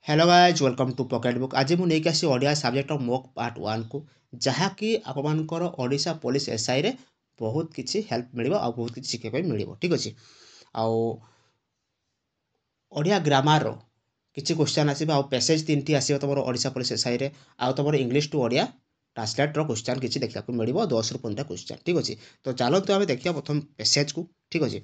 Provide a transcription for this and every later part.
Hello guys welcome to pocket book. आज मुझे नहीं आसी ओडिया सब्जेक्ट मोक पार्ट 1 को जहाँकि आपंकर ओडिशा पुलिस एसआई रे बहुत किसी हेल्प मिल और बहुत किसी शिखा मिल। ठीक अच्छे ओडिया ग्रामर किसी क्वेश्चन आसो आ पैसेज 3टी आसो तुम ओडिशा पुलिस एसआई रे आ तुम English to Odia translator question किसी देखा मिल 10 ରୁ 15ଟା क्वेश्चन। ठीक अच्छे तो चलते आम देखिए प्रथम पैसेज को। ठीक अच्छे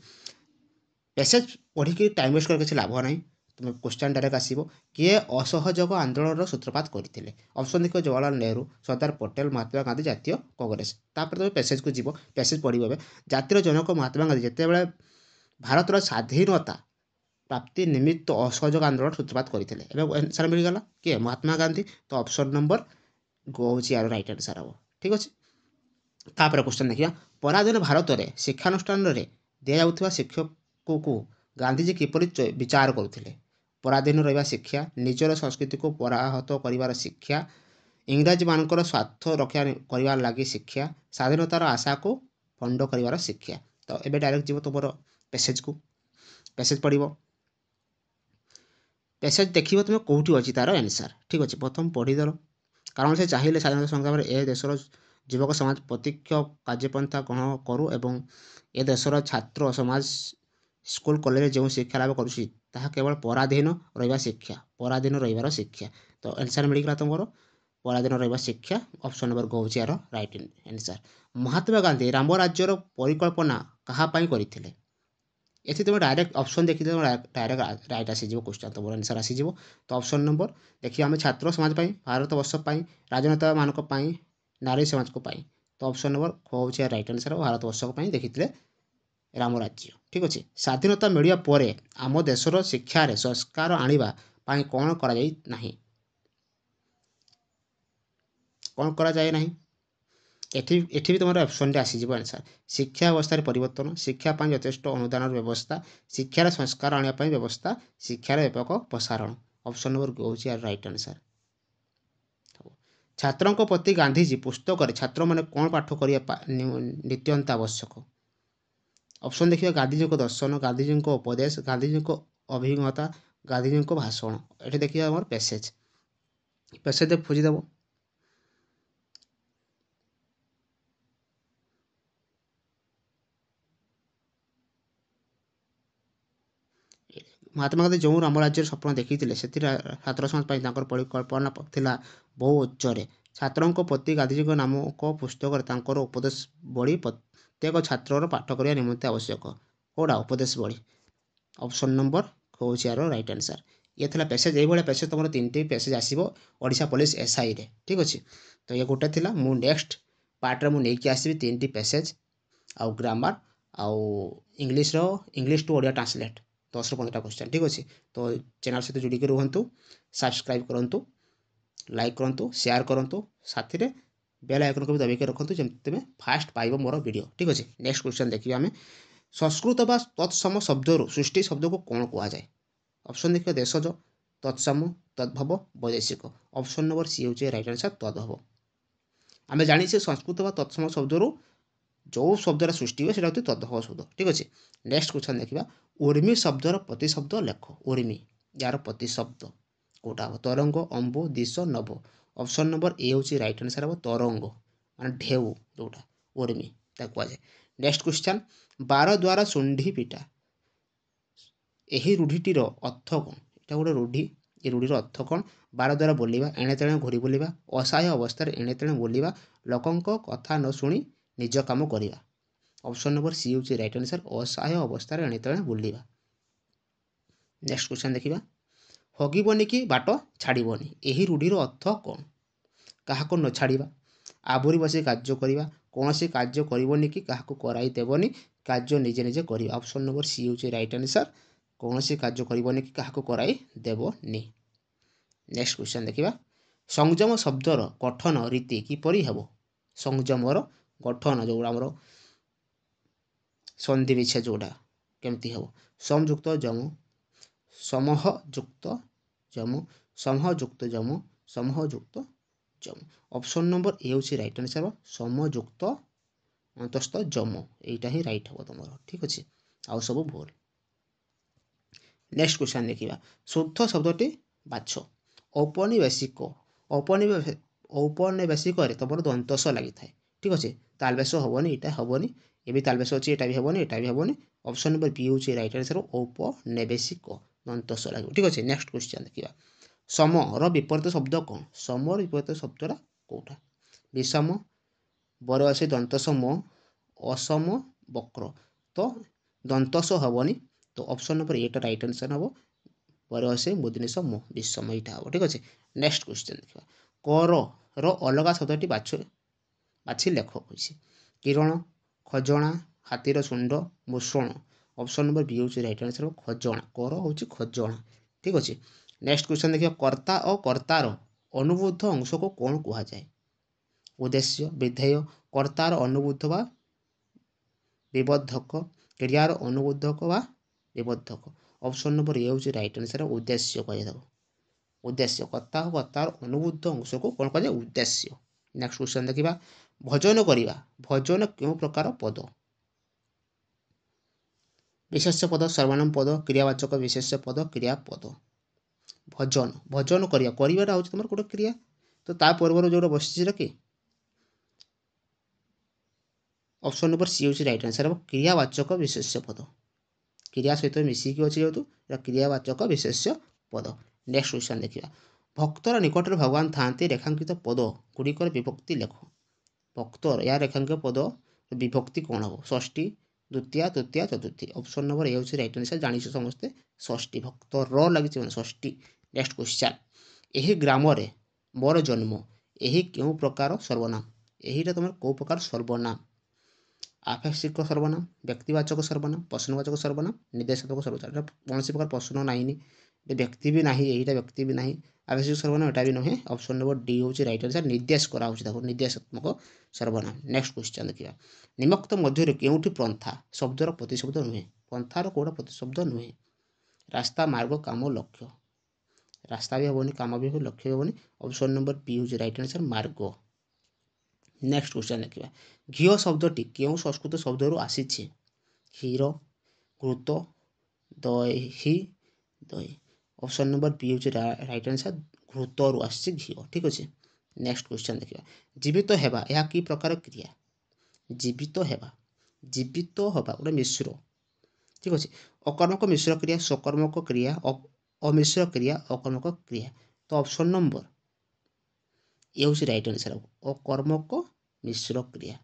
पैसेज पढ़ी टाइम वेस्ट कर किसी लाभ ना तुम क्वेश्चन डायरेक्ट आसो किए असहयोग आंदोलन सूत्रपात करते। ऑप्शन देखो जवाहरलाल नेहरू, सरदार पटेल, महात्मा गांधी, जातीय कांग्रेस। तापर तुम पैसेज को जीव पैसेज पढ़ो जातिर जनक महात्मा गांधी जिते भारतर स्वाधीनता प्राप्ति निमित्त असहयोग आंदोलन सूत्रपात करते। आंसर मिलगला किए महात्मा गांधी। तो ऑप्शन नंबर गो हूँ यार रईट आंसर हम। ठीक अच्छे तापर क्वेश्चन देखिए पराधीन भारत में शिक्षानुष्ठान दि जाऊा शिक्षक को गांधीजी किपरि विचार करुले। पराधीन रहा शिक्षा, निजर संस्कृति को पराहत कर शिक्षा, इंग्राज मानकर स्वार्थ रक्षा करने लगी शिक्षा, स्वाधीनतार आशा को फंड कर शिक्षा। तो ये डायरेक्ट जीव तुम पैसेज को पैसेज पढ़ पैसेज देखिए तुम कौटी अच्छी तार आंसर। ठीक अच्छे प्रथम पढ़ीदेल कारण से चाहिए स्वाधीनता संग्राम ए देशर युवक समाज प्रत्यक्ष कार्यपंथा ग्रहण करूँ एवं ए देशर छात्र समाज स्कूल कॉलेज जो शिक्षा लाभ करुँच ताहा केवल पराधीन रहा शिक्षा, पराधीन रही शिक्षा। तो आंसर मिलगला तुम पराधीन रहा शिक्षा। ऑप्शन नंबर गो यार राइट आंसर। महात्मा गांधी राम राज्यर परिकल्पना कहाँपाई करते। ये तुम डायरेक्ट ऑप्शन देखिए तुम डायरेक्ट राइट आसीज क्वेश्चन तुम आंसर आसीज। तो ऑप्शन नंबर देखिए आम छात्र समाज भारत वर्ष राजनेता मानक नारी समाज को पाई। तो ऑप्शन नंबर खो राइट आंसर भारत वर्ष देखी राम राज्य। ठीक अच्छे स्वाधीनता मिलिया परे आम देशर शिक्षार संस्कार आने कौन कराए ना एठी भी तुम ऑप्शन आसीज आंसर शिक्षा व्यवस्था परिवर्तन, शिक्षापी यथेष्ट अनुदान व्यवस्था, शिक्षार संस्कार आने व्यवस्था, शिक्षार व्यापक प्रसारण। ऑप्शन नंबर गो यार राइट आंसर। छात्रों प्रति गांधीजी पुस्तक छात्र मैंने कौन पाठ करने नित्यंत आवश्यक। ऑप्शन देखिए गांधीजी को दर्शन, गांधीजी को उपदेश, गांधीजी को अभिज्ञता, गांधीजी को भाषण। ये देखिए आम पैसेज पैसेज खोजिदेव महात्मा गांधी जो राम राज्य स्वप्न देखी से छात्र समाज परिकल्पना था बहु उच्च। छात्रों प्रति गांधीजी नामक पुस्तक उपदेश बड़ी प्रत्येक छात्र पाठ करने निमंते आवश्यक कौटा उपदेश बड़ी। ऑप्शन नंबर हूँ यार राइट आंसर। ये था पैसेज ये पैसेज तुम 3टी पैसेज आसो ओडिशा पुलिस एसआई रे। ठीक अच्छे तो ये गोटे थी मु नेक्स्ट पार्ट में नहीं आसबि 3टी पैसेज आउ ग्रामर आउ इंग्लिश टू ओडिया ट्रांसलेट 10 ରୁ 15ଟା क्वेश्चन। ठीक अच्छे तो चैनल सहित जोड़िक रुहतु, सब्सक्राइब करूँ, लाइक करूँ, शेयर करूँ, साथ में बेल आइकन को भी दबाई रखुँ जमी तुम फास्ट पाइब मोर वीडियो। ठीक अच्छे नेक्स्ट क्वेश्चन देखिए आम संस्कृत व तत्सम शब्दों सृष्टि शब्द को कौन कहुए। ऑप्शन देखिए देशज, तत्सम, तद्भव, वैदेशिक। ऑप्शन नंबर सी हूँ राइट आंसर तद्भव। आम जानी संस्कृत व तत्सम शब्दों जो शब्द सृष्टि हुए हूँ तद्भव शब्द। ठीक अच्छे नेक्स्ट क्वेश्चन देखा उर्मी शब्दर प्रतिशब्द लेख। उर्मी यार प्रतिशब्द कौटा हम तरंग, अंबु, दिश, नभ। ऑप्शन नंबर ए हूँ राइट आंसर हम तरंग मान ढेउ जोटा उर्मी कहुए। नेक्स्ट क्वेश्चन 12 द्वारा शुंढी पिटा यही रूढ़ीटीर अर्थ कौन। यहाँ गोटे रूढ़ी ये रूढ़ीर अर्थ कौन। 12 द्वारा बोलिबा, एणे तेणे घूरी बुलिबा, असहाय अवस्था एणे तेणे बोलिबा, लोकंक कथा न शुणी निज काम करिबा। ऑप्शन नंबर सी हूँ राइट आंसर असहाय अवस्था एणे तेणे बुलिबा। नेक्स्ट क्वेश्चन देखिबा हगिबनी कि बाट छाड़बनी यही रूढ़ीर अर्थ कौन। क्या न छाड़ा, आबुरी बस कार्य करवा, कौन सी कार्य करनी कि क्या कराई देवनी, कार्य निजे निजे कर। ऑप्शन नंबर सी हूँ राइट आंसर कौन सी कार्य करनी कि क्या कराई देवनी। नेक्स्ट क्वेश्चन देखिबा संयम शब्दर गठन रीति किपरि हेबो। संयमर गठन जो आमर संधि विच्छेद जोड़ा केमती हेबो। समयुक्त जम, समहयुक्त जम, समहयुक्त जम, समहयुक्त जम। ऑप्शन नंबर ए हूँ राइट आंसर समयुक्त अंतस्थ जम यहीटा ही राइट हम तुम। ठीक अच्छे आउ सब भूल। नेक्स्ट क्वेश्चन देखिबा शुद्ध शब्दटी ବାଛ। ଔପନିବେଶିକରେ ତୁମର ଦନ୍ତସ ଲାଗିଥାଏ। ଠିକ୍ ଅଛି, ତାଲବେଶ ହେବନି, ଏଇଟା ହେବନି, ଏ ବି ତାଲବେଶ ଅଛି, ଏଇଟା ବି ହେବନି, ଏଇଟା ବି ହେବନି। ଅପସନ୍ ନମ୍ବର ବି ହେଉଛି ରାଇଟ୍ ଆନ୍ସର୍, ଔପନିବେଶିକ ଦନ୍ତସ ଲାଗିବ। ଠିକ୍ ଅଛି, ନେକ୍ସଟ କ୍ୱେଶ୍ଚନ୍ ଦେଖିବା। ସମର ବିପରୀତ ଶବ୍ଦ କ'ଣ? ସମର ବିପରୀତ ଶବ୍ଦଟା କେଉଁଟା? ବିଷମ, ବରୱାସୀ ଦନ୍ତସ ମ, ଅସମ ବକ୍ର। ତ ଦନ୍ତସ ହେବନି, ତ ଅପସନ୍ ନମ୍ବର ଏଟା ରାଇଟ୍ ଆନ୍ସର୍ ହେବ। ବରୱାସୀ ମୁଦିନିସ ମ, ବିଷମ ଏଇଟା ହେବ। ଠିକ୍ ଅଛି, ନେକ୍ସଟ କ୍ୱେଶ୍ଚନ୍ ଦେଖିବା। କରର ଅଲଗା ଶବ୍ଦଟି ବାଛି ଲେଖ କହିଛି। କିରଣ, ଖଜଣା, ହାତୀର ଶୁଣ୍ଡ, ମୁଷଣ। ଅପସନ୍ ନମ୍ବର ବି ହେଉଛି ରାଇଟ୍ ଆନ୍ସର୍, ଖଜଣା। କର ହେଉଛି ଖଜଣା। ଠିକ୍ ଅଛି, ନେକ୍ସଟ କ୍ୱେଶ୍ଚନ୍ ଦେଖିବା। କର୍ତ୍ତା ଓ କର୍ତ୍ତାର ଅନୁବୃଦ୍ଧ ଅଂଶକୁ କ'ଣ କୁହାଯାଏ? ଉଦ୍ଦେଶ୍ୟ, ବିଧେୟ, କର୍ତ୍ତାର ଅନୁବୃଦ୍ଧ ବା ବିବର୍ଦ୍ଧକ, କ୍ରିୟାର ଅନୁବୃଦ୍ଧକ ବା ବିବର୍ଦ୍ଧକ। ଅପସନ୍ ନମ୍ବର ଏ ହେଉଛି ରାଇଟ୍ ଆନ୍ସର୍, ଉଦ୍ଦେଶ୍ୟ କହିଦେବ। ଉଦ୍ଦେଶ୍ୟ, କର୍ତ୍ତା ଓ କର୍ତ୍ତାର ଅନୁବୃଦ୍ଧ ଅଂଶକୁ କ'ଣ କୁହାଯାଏ? ଉଦ୍ଦେଶ୍ୟ। ନେକ୍ସଟ କ୍ୱେଶ୍ଚନ୍ ଦେଖିବା। ଭଜନ କରିବା। ଭଜନ କେଉଁ ପ୍ରକାର ପଦ? ବିଶେଷ୍ୟ ପଦ, ସର୍ବନାମ ପଦ, କ୍ରିୟାବାଚକ ବିଶେଷ୍ୟ ପଦ, କ୍ରିୟାପଦ। ଭଜନ କରିବା, କରିବାଟା ହେଉଛି ତୁମର ଗୋଟେ କ୍ରିୟା, ତ ତା ପୂର୍ବରୁ ଯେଉଁଟା ବସିଛି ସେଟା କି? ଅପସନ୍ ନମ୍ବର ସି ହେଉଛି ରାଇଟ୍ ଆନ୍ସର୍, ହେବ କ୍ରିୟାବାଚକ ବିଶେଷ୍ୟ ପଦ। କ୍ରିୟା ସହିତ ମିଶିକି ଅଛି ଯେହେତୁ ଏଟା କ୍ରିୟାବାଚକ ବିଶେଷ୍ୟ ପଦ। ନେକ୍ସଟ କ୍ୱେଶ୍ଚନ୍ ଦେଖିବା। ଭକ୍ତର ନିକଟରେ ଭଗବାନ ଥାଆନ୍ତି ରେଖାଙ୍କିତ ପଦ ଗୁଡ଼ିକର ବିଭକ୍ତି ଲେଖ। ଭକ୍ତର ଏହା ରେଖାଙ୍କିତ ପଦ ବିଭକ୍ତି କ'ଣ ହେବ? ଷଷ୍ଠୀ, ଦ୍ୱିତୀୟା, ତୃତୀୟା, ଚତୁର୍ଥୀ। ଅପସନ୍ ନମ୍ବର ଏ ହେଉଛି ରାଇଟ୍ ଆନ୍ସର୍, ଜାଣିଛୁ ସମସ୍ତେ, ଷଷ୍ଠୀ। ଭକ୍ତର ଲାଗିଛି ମାନେ ଷଷ୍ଠୀ। Next question. ଏହି ଗ୍ରାମରେ ମୋର ଜନ୍ମ, ଏହି କେଉଁ ପ୍ରକାର ସର୍ବନାମ? ଏହିଟା ତୁମର କେଉଁ ପ୍ରକାର ସର୍ବନାମ? ଆଫେକ୍ସିକ ସର୍ବନାମ, ବ୍ୟକ୍ତିବାଚକ ସର୍ବନାମ, ପ୍ରଶ୍ନବାଚକ ସର୍ବନାମ, ନିର୍ଦ୍ଦେଶାତ୍ମକ ସର୍ବନାମ। ଏଟା କୌଣସି ପ୍ରକାର ପ୍ରଶ୍ନ ନାହିଁ, ବ୍ୟକ୍ତି ବି ନାହିଁ, ଏଇଟା ବ୍ୟକ୍ତି ବି ନାହିଁ। ଆବଶ୍ୟକ ସର୍ବନାମ ଏଟା ବି ନୁହେଁ। ଅପସନ୍ ନମ୍ବର ଡି ହେଉଛି ରାଇଟ୍ ଆନ୍ସର୍, ନିର୍ଦ୍ଦେଶ କରାହେଉଛି ତାକୁ, ନିର୍ଦ୍ଦେଶାତ୍ମକ ସର୍ବନାମ। ନେକ୍ସଟ କ୍ୱେଶ୍ଚନ୍ ଦେଖିବା। ନିମ୍ନୋକ୍ତ ମଧ୍ୟରୁ କେଉଁଠି ପନ୍ଥା ଶବ୍ଦର ପ୍ରତିଶବ୍ଦ ନୁହେଁ? ପନ୍ଥାର କେଉଁଟା ପ୍ରତିଶବ୍ଦ ନୁହେଁ? ରାସ୍ତା, ମାର୍ଗ, କାମ, ଲକ୍ଷ୍ୟ। ରାସ୍ତା ବି ହେବନି, କାମ ବି ହେବନି, ଲକ୍ଷ୍ୟ ବି ହେବନି। ଅପସନ୍ ନମ୍ବର ପି ହେଉଛି ରାଇଟ୍ ଆନ୍ସର୍, ମାର୍ଗ। ନେକ୍ସଟ କ୍ୱେଶ୍ଚନ୍ ଦେଖିବା। ଘିଅ ଶବ୍ଦଟି କେଉଁ ସଂସ୍କୃତ ଶବ୍ଦରୁ ଆସିଛି? କ୍ଷୀର, ଘୃତ, ଦହି, ଦହି। ଅପସନ୍ ନମ୍ବର ପି ହେଉଛି ରାଇଟ୍ ଆନ୍ସର୍, ଘୃତରୁ ଆସିଛି ଘିଅ। ଠିକ୍ ଅଛି, ନେକ୍ସଟ କ୍ୱେଶ୍ଚନ୍ ଦେଖିବା। ଜୀବିତ ହେବା, ଏହା କି ପ୍ରକାର କ୍ରିୟା? ଜୀବିତ ହେବା, ଜୀବିତ ହେବା ଗୋଟେ ମିଶ୍ର। ଠିକ୍ ଅଛି, ଅକର୍ମକ ମିଶ୍ର କ୍ରିୟା, ସକର୍ମକ କ୍ରିୟା, ଅମିଶ୍ର କ୍ରିୟା, ଅକର୍ମକ କ୍ରିୟା। ତ ଅପସନ୍ ନମ୍ବର ଏ ହେଉଛି ରାଇଟ୍ ଆନ୍ସର୍, ଅକର୍ମକ ମିଶ୍ର କ୍ରିୟା।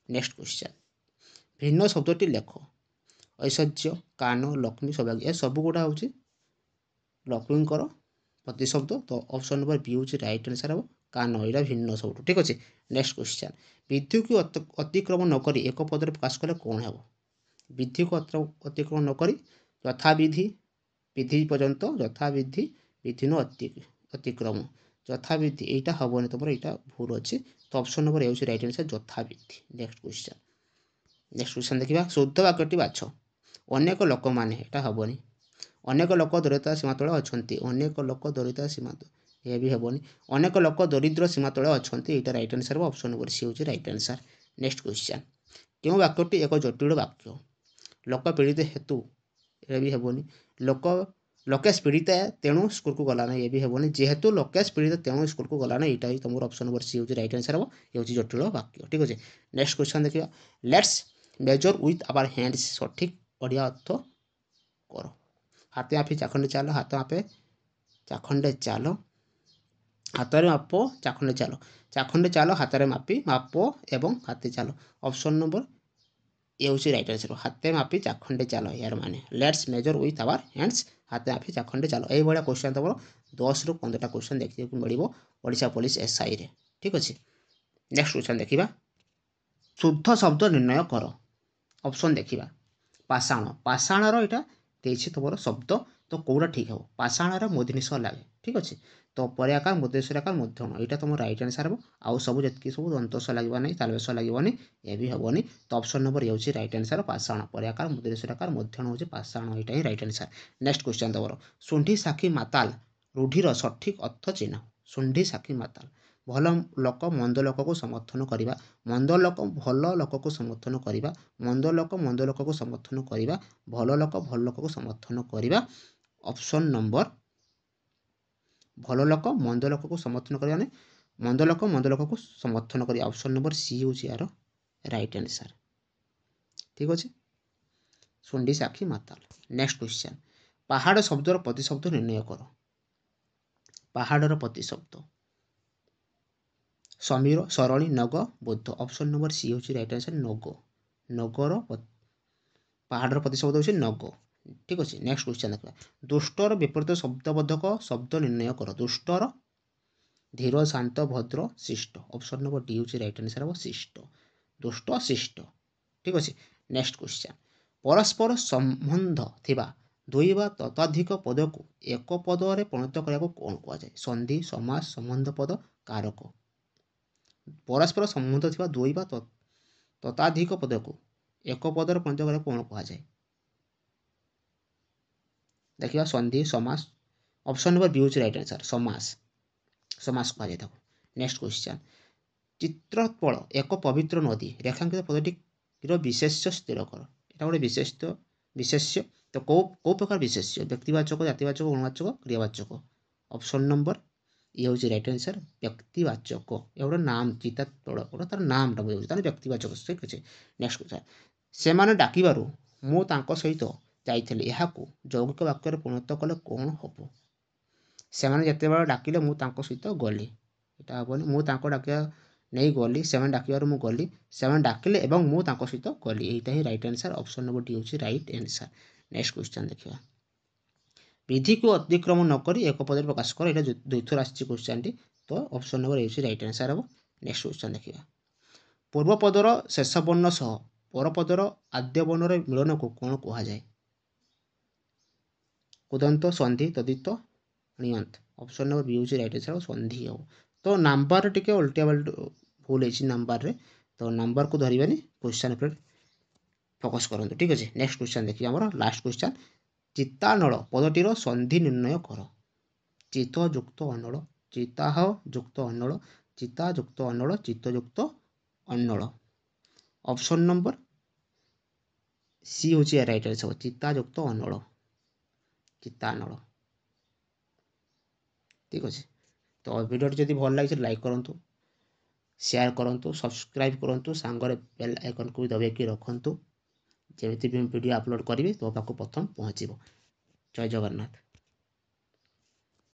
Next question. ଭିନ୍ନ ଶବ୍ଦଟି ଲେଖ। ଐଶ୍ୱର୍ଯ୍ୟ, କାନ, ଲକ୍ଷ୍ମୀ, ସୌଭାଗ୍ୟ। ଏ ସବୁ ଗୁଡ଼ା ହେଉଛି ଲକ୍ଷ୍ମୀଙ୍କର ପ୍ରତିଶବ୍ଦ। ତ ଅପସନ୍ ନମ୍ବର ବି ହେଉଛି ରାଇଟ୍ ଆନ୍ସର୍, ହେବ କାନ, ଏଇଟା ଭିନ୍ନ ସବୁଠୁ। ଠିକ୍ ଅଛି, ନେକ୍ସଟ କ୍ୱେଶ୍ଚନ୍। ବିଧିକୁ ଅତିକ୍ରମ ନକରି ଏକ ପଦରେ ପ୍ରକାଶ କଲେ କ'ଣ ହେବ? ବିଧିକୁ ଅତିକ୍ରମ ନକରି ଯଥାବିଧି, ବିଧି ପର୍ଯ୍ୟନ୍ତ, ଯଥାବିଧି, ବିଧିନ ଅତିକ୍ରମ, ଯଥାବିଧି। ଏଇଟା ହେବନି ତୁମର, ଏଇଟା ଭୁଲ ଅଛି। ତ ଅପସନ୍ ନମ୍ବର ହେଉଛି ରାଇଟ୍ ଆନ୍ସର୍, ଯଥାବିଧି। Next question. ନେକ୍ସଟ କ୍ୱେଶ୍ଚନ୍ ଦେଖିବା। ଶୁଦ୍ଧ ବାକ୍ୟଟି ବାଛ। ଅନେକ ଲୋକମାନେ, ଏଇଟା ହେବନି। ଅନେକ ଲୋକ ଦରିଦ୍ରତା ସୀମା ତଳେ ଅଛନ୍ତି, ଅନେକ ଲୋକ ଦରିଦ୍ରତା ସୀମା, ଏ ବି ହେବନି। ଅନେକ ଲୋକ ଦରିଦ୍ର ସୀମା ତଳେ ଅଛନ୍ତି, ଏଇଟା ରାଇଟ୍ ଆନ୍ସର୍ ହେବ। ଅପସନ୍ ନମ୍ବର ସି ହେଉଛି ରାଇଟ୍ ଆନ୍ସର୍। Next question. କେଉଁ ବାକ୍ୟଟି ଏକ ଜଟିଳ ବାକ୍ୟ? ଲୋକ ପୀଡ଼ିତ ହେତୁ, ଏ ବି ହେବନି। ଲୋକେଶ ପୀଡ଼ିତା ତେଣୁ ସ୍କୁଲକୁ ଗଲା ନାହିଁ, ଏ ବି ହେବନି। ଯେହେତୁ ଲୋକେଶ ପୀଡ଼ିତ ତେଣୁ ସ୍କୁଲକୁ ଗଲା ନାହିଁ, ଏଇଟା ହିଁ ତୁମର ଅପସନ୍ ନମ୍ବର ସି ହେଉଛି ରାଇଟ୍ ଆନ୍ସର୍ ହେବ। ଏ ହେଉଛି ଜଟିଳ ବାକ୍ୟ। ଠିକ୍ ଅଛି, ନେକ୍ସଟ କ୍ୱେଶ୍ଚନ୍ ଦେଖିବା। Let's measure with our hands, ସଠିକ୍ ଓଡ଼ିଆ ଅର୍ଥ କର। ହାତେ ମାପି ଚାଖଣ୍ଡେ ଚାଲ, ହାତ ମାପେ ଚାଖଣ୍ଡେ ଚାଲ, ହାତରେ ମାପ ଚାଖଣ୍ଡେ ଚାଲ, ଚାଖଣ୍ଡେ ଚାଲ, ହାତରେ ମାପି ମାପ ଏବଂ ହାତେ ଚାଲ। ଅପସନ୍ ନମ୍ବର ଏ ହେଉଛି ରାଇଟ୍ ଆନ୍ସର୍, ହାତେ ମାପି ଚାଖଣ୍ଡେ ଚାଲ। ଏହାର ମାନେ let's measure with our hands, ହାତେ ମାପି ଚାଖଣ୍ଡେ ଚାଲ। ଏଇଭଳିଆ କ୍ୱେଶ୍ଚନ୍ ତୁମର 10ରୁ 15ଟା କ୍ୱେଶ୍ଚନ୍ ଦେଖିବାକୁ ମିଳିବ ଓଡ଼ିଶା ପୋଲିସ ଏସ୍ଆଇରେ। ଠିକ୍ ଅଛି, ନେକ୍ସଟ କ୍ୱେଶ୍ଚନ୍ ଦେଖିବା। ଶୁଦ୍ଧ ଶବ୍ଦ ନିର୍ଣ୍ଣୟ କର। ଅପସନ୍ ଦେଖିବା। ପାଷାଣ, ପାଷାଣର ଏଇଟା ଦେଇଛି ତୁମର ଶବ୍ଦ, ତ କେଉଁଟା ଠିକ୍ ହେବ? ପାଷାଣର ମୁଦିନିଶ ଲାଗେ। ଠିକ୍ ଅଛି, ତ ପରେ ଆକାର, ମୁଦ୍ଦେଶ୍ଵର ଆକାର, ମୂର୍ଦ୍ଧନ, ଏଇଟା ତୁମର ରାଇଟ୍ ଆନ୍ସର୍ ହେବ। ଆଉ ସବୁ ଯେତିକି ସବୁ ଦନ୍ତସ ଲାଗିବ ନାହିଁ, ତାଲବେଶ ଲାଗିବନି, ଏ ବି ହେବନି। ତ ଅପସନ୍ ନମ୍ବର ଏ ହେଉଛି ରାଇଟ୍ ଆନ୍ସର୍, ପାଷାଣ। ପରେ ଆକାର, ମୁଦ୍ଦେଶ୍ଵର ଆକାର, ମୂର୍ଦ୍ଧନ ହେଉଛି ପାଷାଣ, ଏଇଟା ହିଁ ରାଇଟ୍ ଆନ୍ସର୍। ନେକ୍ସଟ କ୍ୱେଶ୍ଚନ୍ ତୁମର। ଶୁଣ୍ଢି ସାକ୍ଷୀ ମାତାଲ ରୂଢ଼ିର ସଠିକ୍ ଅର୍ଥ ଚିହ୍ନ। ଶୁଣ୍ଢି ସାକ୍ଷୀ ମାତାଲ, ଭଲ ଲୋକ ମନ୍ଦ ଲୋକକୁ ସମର୍ଥନ କରିବା, ମନ୍ଦ ଲୋକ ଭଲ ଲୋକକୁ ସମର୍ଥନ କରିବା, ମନ୍ଦ ଲୋକ ମନ୍ଦ ଲୋକକୁ ସମର୍ଥନ କରିବା, ଭଲ ଲୋକ ଭଲ ଲୋକକୁ ସମର୍ଥନ କରିବା। ଅପସନ୍ ନମ୍ବର ଭଲ ଲୋକ ମନ୍ଦ ଲୋକକୁ ସମର୍ଥନ କରିବା ମାନେ ମନ୍ଦ ଲୋକକୁ ସମର୍ଥନ କରିବା। ଅପସନ୍ ନମ୍ବର ସି ହେଉଛି ଏହାର ରାଇଟ୍ ଆନ୍ସର୍। ଠିକ୍ ଅଛି। ଶୁଣ୍ଡି ସାକ୍ଷୀ ମାତାଲ। ନେକ୍ସଟ କ୍ୱେଶ୍ଚନ୍, ପାହାଡ଼ ଶବ୍ଦର ପ୍ରତିଶବ୍ଦ ନିର୍ଣ୍ଣୟ କର। ପାହାଡ଼ର ପ୍ରତିଶବ୍ଦ ସମୀର, ସରଳୀ, ନଗ, ବୌଦ୍ଧ। ଅପସନ୍ ନମ୍ବର ସି ହେଉଛି ରାଇଟ୍ ଆନ୍ସର୍ ନଗ। ନଗର ପାହାଡ଼ର ପ୍ରତିଶବ୍ଦ ହେଉଛି ନଗ। ଠିକ୍ ଅଛି। ନେକ୍ସଟ କ୍ୱେଶ୍ଚନ୍ ଦେଖିବା, ଦୁଷ୍ଟର ବିପରୀତ ଶବ୍ଦବୋଧକ ଶବ୍ଦ ନିର୍ଣ୍ଣୟ କର। ଦୁଷ୍ଟର ଧୀର, ଶାନ୍ତ, ଭଦ୍ର, ଶିଷ୍ଟ। ଅପସନ୍ ନମ୍ବର ଡି ହେଉଛି ରାଇଟ୍ ଆନ୍ସର୍ ହେବ ଶିଷ୍ଟ। ଦୁଷ୍ଟ, ଶିଷ୍ଟ। ଠିକ୍ ଅଛି। ନେକ୍ସଟ କ୍ୱେଶ୍ଚନ୍, ପରସ୍ପର ସମ୍ବନ୍ଧ ଥିବା ଦୁଇ ବା ତତୋଧିକ ପଦକୁ ଏକ ପଦରେ ପରିଣତ କରିବାକୁ କ'ଣ କୁହାଯାଏ? ସନ୍ଧି, ସମାସ, ସମ୍ବନ୍ଧ ପଦ, କାରକ। ପରସ୍ପର ସମ୍ବନ୍ଧ ଥିବା ଦୁଇ ବା ତତୋଧିକ ପଦକୁ ଏକ ପଦରେ ପରିଣତ କରିବାକୁ କ'ଣ କୁହାଯାଏ? ଦେଖିବା ସନ୍ଧି, ସମାସ। ଅପସନ୍ ନମ୍ବର ବି ହେଉଛି ରାଇଟ୍ ଆନ୍ସର୍ ସମାସ। ସମାସ କୁହାଯାଏ ତାକୁ। ନେକ୍ସଟ କ୍ୱେଶ୍ଚନ୍, ଚିତ୍ରପଳ ଏକ ପବିତ୍ର ନଦୀ। ରେଖାଙ୍କିତ ପଦଟିର ବିଶେଷ୍ୟ ସ୍ଥିର କର। এটা ଗୋଟେ ବିଶେଷ୍ୟ ତ କେଉଁ ପ୍ରକାର ବିଶେଷ୍ୟ? ବ୍ୟକ୍ତିବାଚକ, ଜାତିବାଚକ, ଗୁଣବାଚକ, କ୍ରିୟାବାଚକ। ଅପସନ୍ ନମ୍ବର ଇ ହେଉଛି ରାଇଟ୍ ଆନ୍ସର୍ ବ୍ୟକ୍ତିବାଚକ। ଏ ଗୋଟେ ନାମ, ଚିତାତଳ ଗୋଟେ ତାର ନାମଟା ବୁଝାଉଛି, ତାର ବ୍ୟକ୍ତିବାଚକ। ଠିକ୍ ଅଛି। ନେକ୍ସଟ କ୍ୱେଶ୍ଚନ୍, ସେମାନେ ଡାକିବାରୁ ମୁଁ ତାଙ୍କ ସହିତ ଯାଇଥିଲି, ଏହାକୁ ଯୌଗିକ ବାକ୍ୟରେ ପରିଣତ କଲେ କ'ଣ ହେବ? ସେମାନେ ଯେତେବେଳେ ଡାକିଲେ ମୁଁ ତାଙ୍କ ସହିତ ଗଲି, এটা ହେବନି। ମୁଁ ତାଙ୍କ ଡାକିବା ନେଇ ଗଲି, ସେମାନେ ଡାକିବାରୁ ମୁଁ ଗଲି, ସେମାନେ ଡାକିଲେ ଏବଂ ମୁଁ ତାଙ୍କ ସହିତ ଗଲି। এইটা ହିଁ right answer. Option number D ହେଉଛି ରାଇଟ୍ ଆନ୍ସର୍। ନେକ୍ସଟ କ୍ୱେଶ୍ଚନ୍ ଦେଖିବା, ବିଧିକୁ ଅତିକ୍ରମ ନ କରି ଏକ ପଦରେ ପ୍ରକାଶ କର। এটা ଦୁଇଥର ଆସିଛି କ୍ୱେଶ୍ଚନ୍ଟି, ତ ଅପସନ୍ ନମ୍ବର ଏ ହେଉଛି ରାଇଟ୍ ଆନ୍ସର୍ ହେବ। ନେକ୍ସଟ କ୍ୱେଶ୍ଚନ୍ ଦେଖିବା, ପୂର୍ବପଦର ଶେଷ ବର୍ଣ୍ଣ ସହ ପରପଦର ଆଦ୍ୟ ବର୍ଣ୍ଣର ମିଳନକୁ କ'ଣ କୁହାଯାଏ? ଉଦନ୍ତ, ସନ୍ଧି, ତଦିତ, ଣିୟନ୍ତ। ଅପସନ୍ ନମ୍ବର ବି ହେଉଛି ରାଇଟ୍ ଆନ୍ସର୍ ସନ୍ଧି ହେବ। ତ ନାମ୍ବାରରେ ଟିକେ ଓଲଟିଆ ଭୁଲ ହେଇଛି ନାମ୍ବାରରେ, ତ ନାମ୍ବାରକୁ ଧରିବେନି, କ୍ୱେଶ୍ଚନ୍ ଉପରେ ଫୋକସ୍ କରନ୍ତୁ। ଠିକ୍ ଅଛି। ନେକ୍ସଟ କ୍ୱେଶ୍ଚନ୍ ଦେଖିବା, ଆମର ଲାଷ୍ଟ କ୍ୱେଶ୍ଚନ୍, ଚିତାନଳ ପଦଟିର ସନ୍ଧି ନିର୍ଣ୍ଣୟ କର। ଚିତ ଯୁକ୍ତ ଅନଳ, ଚିତାହ ଯୁକ୍ତ ଅନଳ, ଚିତା ଯୁକ୍ତ ଅନଳ, ଚିତ ଯୁକ୍ତ ଅନଳ। ଅପସନ୍ ନମ୍ବର ସି ହେଉଛି ରାଇଟ୍ ଆନ୍ସର୍ ଚିତା ଯୁକ୍ତ ଅନଳ, ଚିତାନଳ। ଠିକ୍ ଅଛି। ତ ଭିଡ଼ିଓଟି ଯଦି ଭଲ ଲାଗିଛି ଲାଇକ୍ କରନ୍ତୁ, ସେୟାର କରନ୍ତୁ, ସବସ୍କ୍ରାଇବ୍ କରନ୍ତୁ, ସାଙ୍ଗରେ ବେଲ୍ ଆଇକନ୍କୁ ବି ଦବାଇକି ରଖନ୍ତୁ। ଯେମିତି ବି ମୁଁ ଭିଡ଼ିଓ ଅପଲୋଡ଼ କରିବି ତୋ ପାଖକୁ ପ୍ରଥମ ପହଞ୍ଚିବ। ଜୟ ଜଗନ୍ନାଥ।